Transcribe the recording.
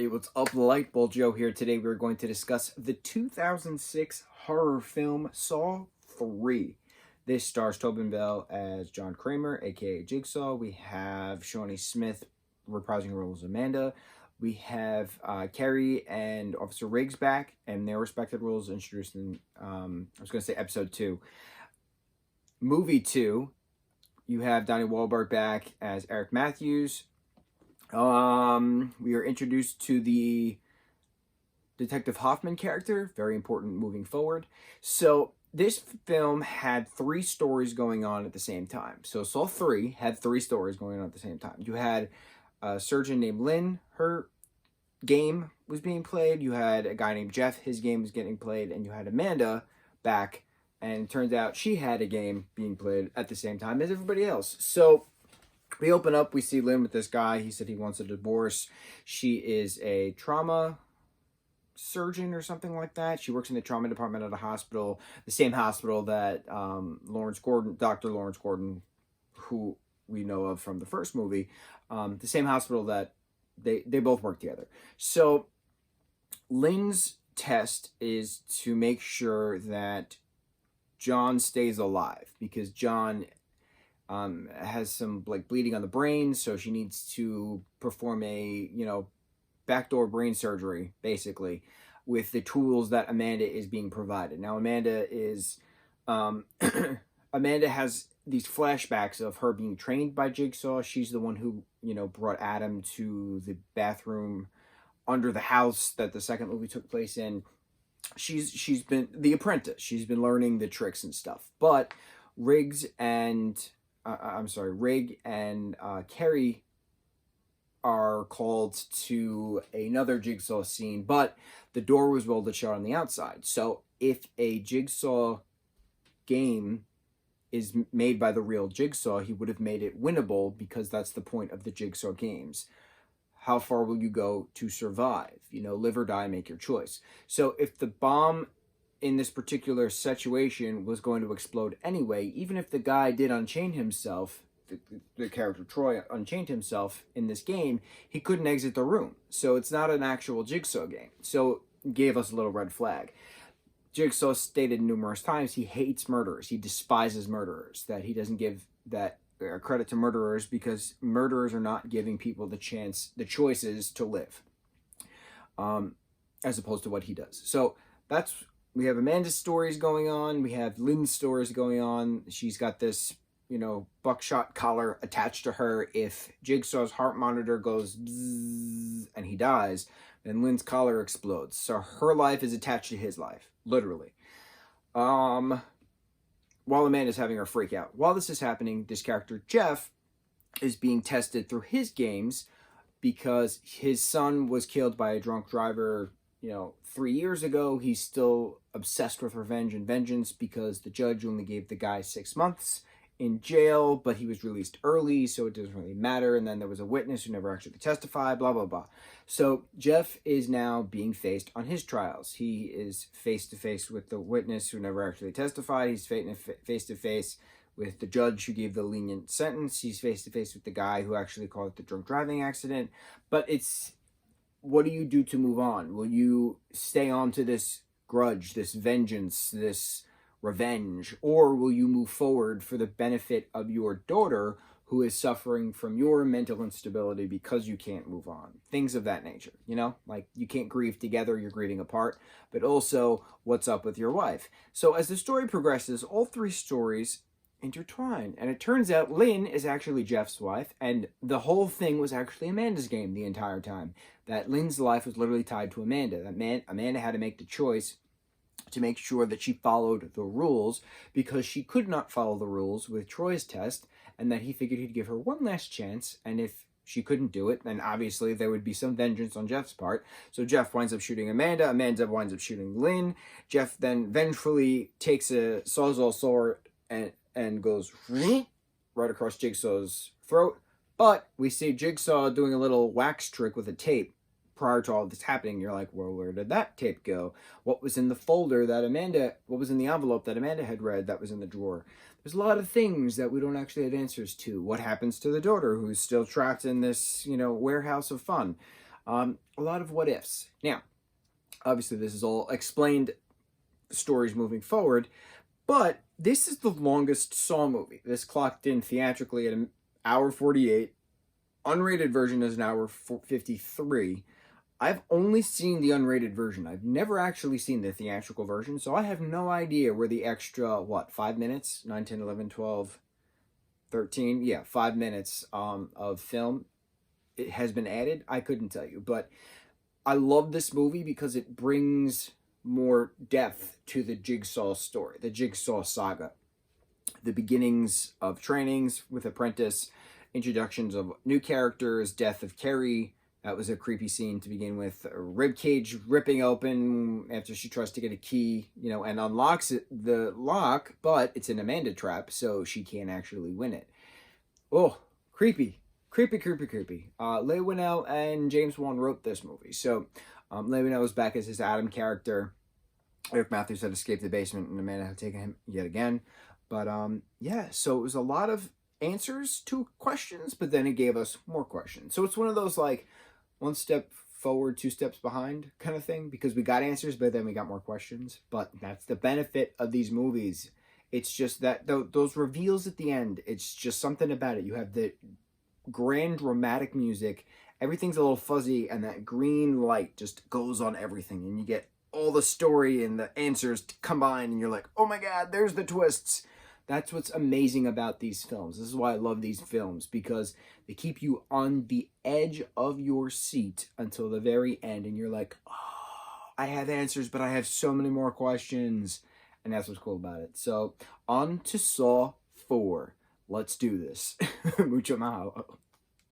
Hey, what's up, lightboltjoe here. Today we're going to discuss the 2006 horror film Saw 3. This stars Tobin Bell as John Kramer, aka Jigsaw. We have Shawnee Smith reprising her role as Amanda. We have Carrie and Officer Riggs back, and their respective roles introduced in, I was going to say episode 2. Movie 2, you have Donnie Wahlberg back as Eric Matthews. We are introduced to the Detective Hoffman character, very important moving forward. So this film had 3 stories going on at the same time. So Saw 3 had 3 stories going on at the same time. You had a surgeon named Lynn, her game was being played. You had a guy named Jeff, his game was getting played. And you had Amanda back, and it turns out she had a game being played at the same time as everybody else. So we open up, we see Lynn with this guy. He said he wants a divorce. She is a trauma surgeon or something like that. She works in the trauma department at a hospital, the same hospital that Dr. Lawrence Gordon, who we know of from the first movie, the same hospital that they both work together. So Lynn's test is to make sure that John stays alive, because John has some bleeding on the brain, so she needs to perform a backdoor brain surgery, basically, with the tools that Amanda is being provided. Now Amanda is Amanda has these flashbacks of her being trained by Jigsaw. She's the one who brought Adam to the bathroom under the house that the second movie took place in. She's been the apprentice. She's been learning the tricks and stuff. But Rigg and Carrie are called to another Jigsaw scene, but the door was welded shut on the outside. So if a Jigsaw game is made by the real Jigsaw, he would have made it winnable, because that's the point of the Jigsaw games. How far will you go to survive? Live or die, make your choice. So if the bomb in this particular situation was going to explode anyway, even if the guy did unchain himself, the character Troy unchained himself in this game, he couldn't exit the room. So it's not an actual Jigsaw game. So it gave us a little red flag. Jigsaw stated numerous times he hates murderers. He despises murderers, that he doesn't give that credit to murderers, because murderers are not giving people the choices to live, as opposed to what he does. So we have Amanda's stories going on. We have Lynn's stories going on. She's got this, buckshot collar attached to her. If Jigsaw's heart monitor goes bzzz and he dies, then Lynn's collar explodes. So her life is attached to his life, literally. While Amanda's having her freak out. While this is happening, this character, Jeff, is being tested through his games, because his son was killed by a drunk driver 3 years ago. He's still obsessed with revenge and vengeance, because the judge only gave the guy 6 months in jail, but he was released early, so it doesn't really matter. And then there was a witness who never actually testified, blah, blah, blah. So Jeff is now being faced on his trials. He is face-to-face with the witness who never actually testified. He's face-to-face with the judge who gave the lenient sentence. He's face-to-face with the guy who actually called it the drunk driving accident. But it's, what do you do to move on? Will you stay on to this grudge, this vengeance, this revenge, or will you move forward for the benefit of your daughter, who is suffering from your mental instability because you can't move on? Things of that nature, you can't grieve together, you're grieving apart, but also what's up with your wife. So as the story progresses, all 3 stories intertwine, and it turns out Lynn is actually Jeff's wife, and the whole thing was actually Amanda's game the entire time. That Lynn's life was literally tied to Amanda. That Amanda had to make the choice to make sure that she followed the rules, because she could not follow the rules with Troy's test, and that he figured he'd give her one last chance, and if she couldn't do it, then obviously there would be some vengeance on Jeff's part. So Jeff winds up shooting Amanda, Amanda winds up shooting Lynn. Jeff then vengefully takes a Sawzall sword and goes right across Jigsaw's throat. But we see Jigsaw doing a little wax trick with a tape prior to all this happening. You're like, well, where did that tape go? What was in the folder that what was in the envelope that Amanda had read that was in the drawer? There's a lot of things that we don't actually have answers to. What happens to the daughter who's still trapped in this, warehouse of fun? A lot of what ifs. Now, obviously, this is all explained stories moving forward, but this is the longest Saw movie. This clocked in theatrically at an hour 48. Unrated version is an hour 53. I've only seen the unrated version. I've never actually seen the theatrical version, so I have no idea where the extra, 5 minutes? 9, 10, 11, 12, 13? Yeah, 5 minutes of film it has been added. I couldn't tell you, but I love this movie because it brings more depth to the Jigsaw story, the Jigsaw saga. The beginnings of trainings with Apprentice, introductions of new characters, death of Carrie. That was a creepy scene to begin with. A rib cage ripping open after she tries to get a key, and unlocks the lock, but it's an Amanda trap, so she can't actually win it. Oh, creepy. Creepy, creepy, creepy. Leigh Whannell and James Wan wrote this movie. So Leigh Whannell was back as his Adam character. Eric Matthews had escaped the basement, and Amanda had taken him yet again. But yeah, so it was a lot of answers to questions, but then it gave us more questions. So it's one of those like one step forward, two steps behind kind of thing, because we got answers, but then we got more questions. But that's the benefit of these movies. It's just that those reveals at the end, it's just something about it. You have the grand dramatic music, everything's a little fuzzy, and that green light just goes on everything, and you get all the story and the answers combined, and you're like, oh my god, there's the twists. That's what's amazing about these films. This is why I love these films, because they keep you on the edge of your seat until the very end, and you're like, oh, I have answers, but I have so many more questions, and that's what's cool about it. So, on to Saw 4. Let's do this. Mucho mahalo.